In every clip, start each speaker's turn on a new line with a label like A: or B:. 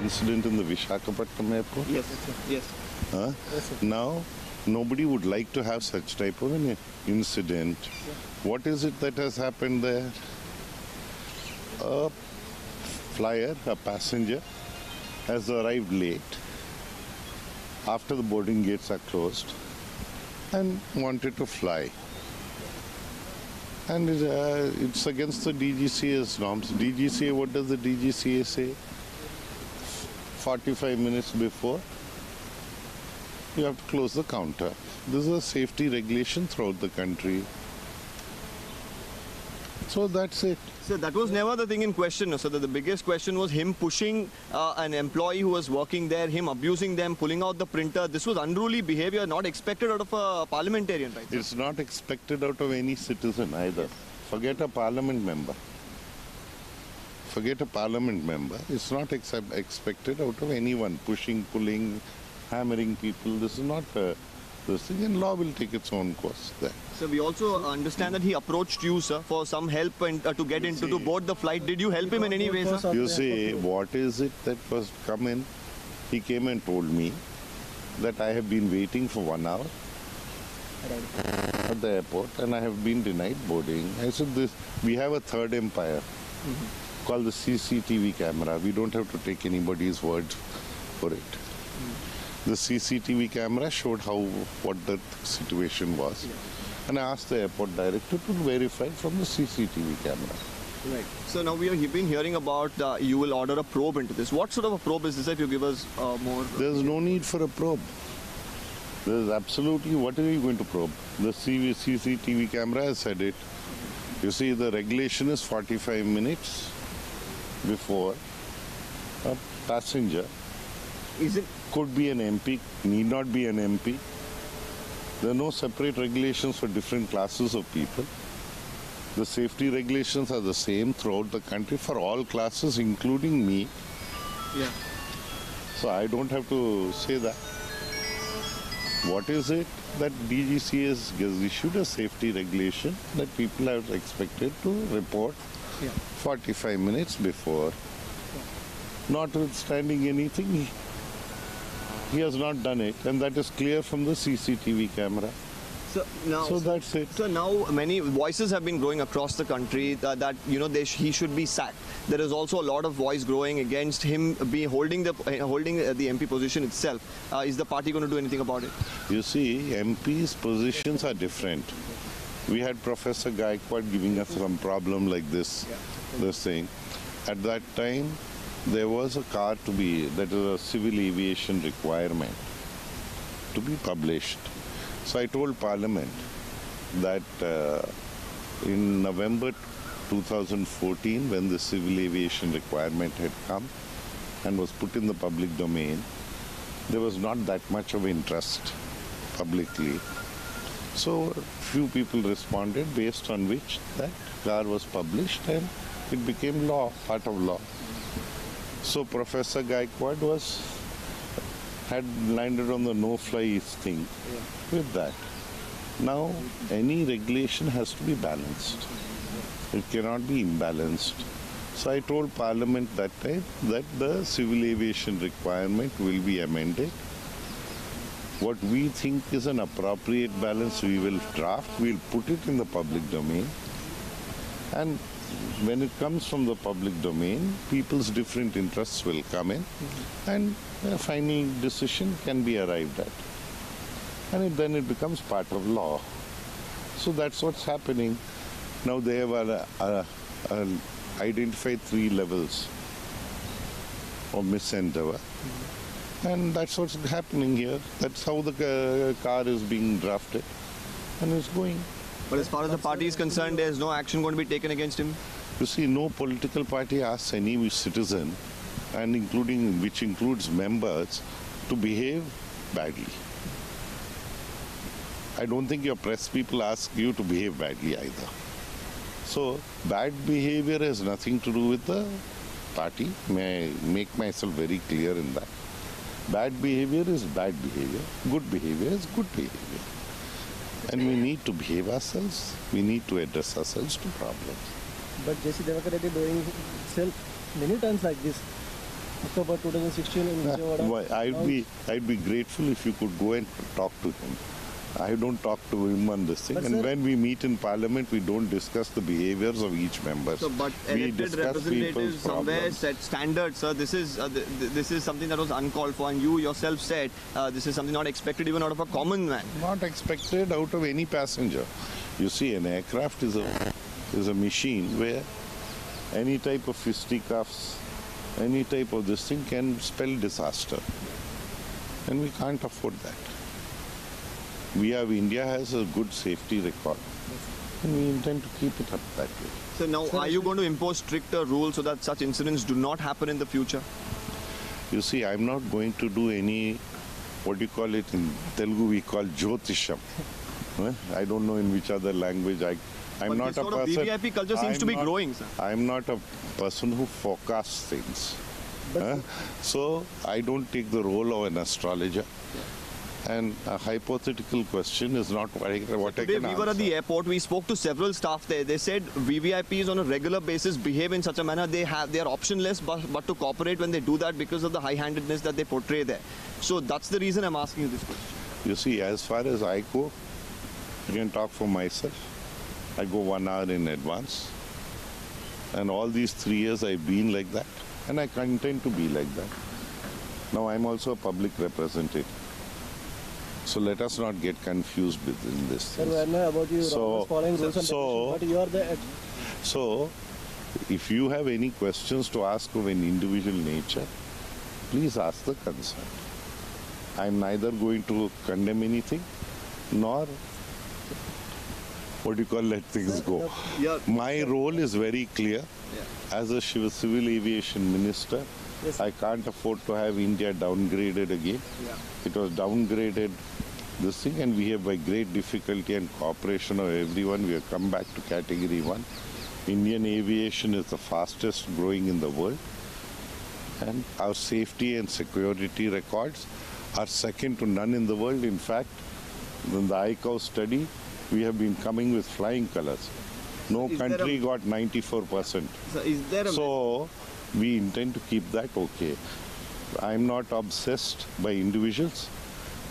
A: incident in the Visakhapatnam airport?
B: Yes, sir. Yes.
A: Huh?
B: Yes, sir.
A: Now, nobody would like to have such type of an incident. What is it that has happened there? A flyer, a passenger, has arrived late after the boarding gates are closed and wanted to fly. And it's against the DGCA's norms. DGCA, what does the DGCA say? 45 minutes before, you have to close the counter. This is a safety regulation throughout the country. So that's it.
B: So that was never the thing in question. So the biggest question was him pushing an employee who was working there, him abusing them, pulling out the printer. This was unruly behavior, not expected out of a parliamentarian, right?
A: It's not expected out of any citizen either. Forget a parliament member. Forget a parliament member. It's not expected out of anyone. Pushing, pulling, hammering people. This is not this thing, and law will take its own course there.
B: So we also understand that he approached you, sir, for some help and to get into to board the flight. Did you help him in any way, sir?
A: You see, what is it that was come in? He came and told me that I have been waiting for 1 hour at the airport and I have been denied boarding. I said, we have a third empire called the CCTV camera. We don't have to take anybody's word for it. The CCTV camera showed what the situation was. And I asked the airport director to verify from the CCTV camera.
B: Right. So now we have been hearing about you will order a probe into this. What sort of a probe is this, if you give us more?
A: There's no need for a probe. There's absolutely, what are you going to probe? The CCTV camera has said it. You see, the regulation is 45 minutes before a passenger.
B: Is it?
A: Could be an MP, need not be an MP. There are no separate regulations for different classes of people. The safety regulations are the same throughout the country for all classes, including me.
B: Yeah.
A: So I don't have to say that. What is it that DGCA has issued a safety regulation that people are expected to report 45 minutes before. Notwithstanding anything, he has not done it, and that is clear from the CCTV camera. So that's it.
B: So now many voices have been growing across the country that you know he should be sacked. There is also a lot of voice growing against him holding the MP position itself. Is the party going to do anything about it?
A: You see, MPs' positions are different. We had Professor Gaikwad giving us some problem like this thing. At that time, there was a car that is a civil aviation requirement to be published. So I told Parliament that in November 2014, when the civil aviation requirement had come and was put in the public domain, there was not that much of interest publicly. So few people responded, based on which that car was published and it became law, part of law. So Professor Gaikwad had landed on the no-fly thing with that. Now, any regulation has to be balanced. It cannot be imbalanced. So I told Parliament that time that the civil aviation requirement will be amended. What we think is an appropriate balance, we will draft, we'll put it in the public domain. And when it comes from the public domain, people's different interests will come in and a final decision can be arrived at. And then it becomes part of law. So that's what's happening. Now they have identified 3 levels of misendeavor. And that's what's happening here. That's how the car is being drafted and it's going.
B: But as far as the party is concerned, there is no action going to be taken against him?
A: You see, no political party asks any citizen, and which includes members, to behave badly. I don't think your press people ask you to behave badly either. So, bad behavior has nothing to do with the party. May I make myself very clear in that. Bad behavior is bad behavior. Good behavior is good behavior. And we need to behave ourselves. We need to address ourselves to problems.
C: But J.C. Divakar Reddy doing itself many times like this. October 2016 in Vijayawada.
A: I'd be grateful if you could go and talk to him. I don't talk to him on this thing.
C: But
A: And
C: sir,
A: when we meet in Parliament, we don't discuss the behaviors of each member.
B: So, but
A: We
B: elected
A: discuss
B: representatives
A: people's
B: somewhere
A: problems.
B: set standards, sir. This is something that was uncalled for, and you yourself said this is something not expected even out of a common man.
A: Not expected out of any passenger. You see, an aircraft is a machine where any type of fisticuffs, any type of this thing can spell disaster. And we can't afford that. India has a good safety record. And we intend to keep it up that way.
B: So now, are you going to impose stricter rules so that such incidents do not happen in the future?
A: You see, I'm not going to do any, what do you call it in Telugu, we call Jyotisham. I don't know in which other language. I'm
B: But
A: not
B: this
A: a
B: sort of
A: person.
B: VVIP culture seems to be growing, sir.
A: I'm not a person who forecasts things. So I don't take the role of an astrologer. And a hypothetical question is not what I
B: Today
A: can
B: we were at
A: answer.
B: the airport. We spoke to several staff there. They said VVIPs on a regular basis behave in such a manner. They are optionless, but to cooperate when they do that because of the high-handedness that they portray there. So that's the reason I'm asking you this question.
A: You see, as far as I go, I can talk for myself. I go 1 hour in advance. And all these 3 years I've been like that. And I intend to be like that. Now I'm also a public representative. So let us not get confused within this.
C: Sir, we know about you
A: So-
C: following rules and
A: so-
C: regulations, but you are the
A: So, if you have any questions to ask of an individual nature, please ask the concern. I'm neither going to condemn anything, nor what do you call let things go.
B: Yeah.
A: My role is very clear. As a civil aviation minister,
C: Yes.
A: I can't afford to have India downgraded again. It was downgraded this thing, and we have by great difficulty and cooperation of everyone, we have come back to category 1. Indian aviation is the fastest growing in the world, and our safety and security records are second to none in the world. In fact, in the ICAO study, we have been coming with flying colors. No
B: Is there
A: country got 94%.
B: So is there a
A: So we intend to keep that okay. I'm not obsessed by individuals.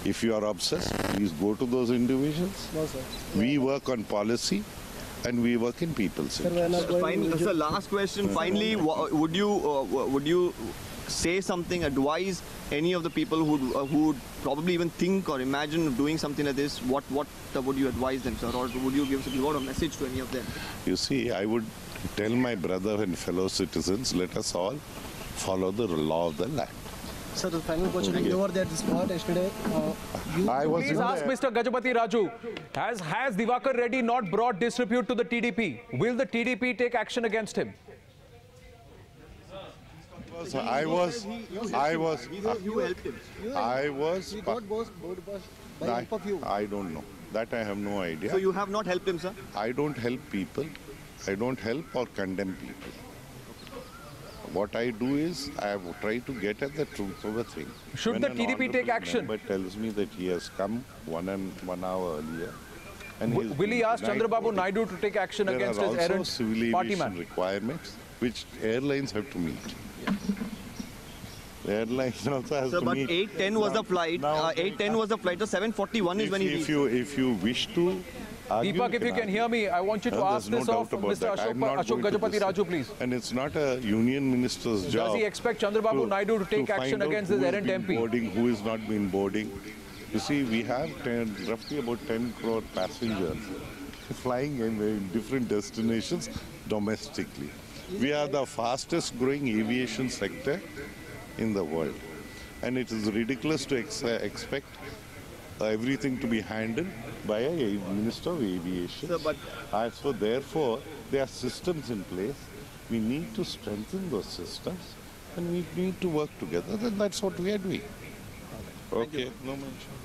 A: If you are obsessed, please go to those individuals.
C: no, sir.
A: We work on policy and we work in people's
C: Sir, we
A: interests.
C: are not going
B: Finally,
C: individual-
B: sir, last question. Finally, would you say something, advise any of the people who would probably even think or imagine of doing something like this? What would you advise them, sir, or would you give a message to any of them?
A: You see, I would tell my brother and fellow citizens, let us all follow the law of the land.
C: Sir, the final question. You were there at the spot yesterday.
A: I was
D: Please
A: in
D: ask
A: there.
D: Mr. Gajapati Raju, has Divakar Reddy not brought disrepute to the TDP? Will the TDP take action against him?
A: I was,
B: You helped him.
C: by help of you.
A: I don't know. That I have no idea.
B: So you have not helped him, sir?
A: I don't help people. I don't help or condemn people. What I do is I have tried to get at the truth of a thing.
D: Should
A: When
D: the
A: an
D: TDP take
A: honorable
D: action?
A: member tells me that he has come 1 hour earlier. And he's
D: Will he
A: been
D: ask
A: denied
D: Chandrababu
A: boarding.
D: Naidu to take action
A: There
D: against
A: are
D: his
A: also
D: errant
A: civil
D: party
A: aviation
D: man?
A: requirements which airlines have to meet. The airlines also has
B: Sir,
A: to
B: but
A: meet.
B: 8:10 was the flight.
A: Now-
B: 8:10 was the flight. The 7:41 is when he reached.
A: If you wish to argue,
D: Deepak, if you can hear me, I want you to ask
A: there's
D: this
A: no
D: of
A: doubt about
D: Mr.
A: that. I'm not
D: Ashok
A: going to
D: Gajapati
A: decide.
D: Raju, please.
A: And it's not a union minister's job.
D: Does he expect Chandrababu Naidu to take action
A: find out
D: against
A: who
D: his
A: has
D: errant
A: been
D: MP?
A: Boarding, who has not been boarding. You see, we have roughly about 10 crore passengers flying in different destinations domestically. We are the fastest growing aviation sector in the world. And it is ridiculous to expect everything to be handled by a Minister of Aviation.
B: Sir, but-
A: So therefore, there are systems in place. We need to strengthen those systems and we need to work together. Then that's what we are doing. Okay. No mention.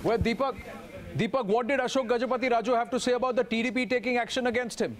D: Well, Deepak, what did Ashok Gajapati Raju have to say about the TDP taking action against him?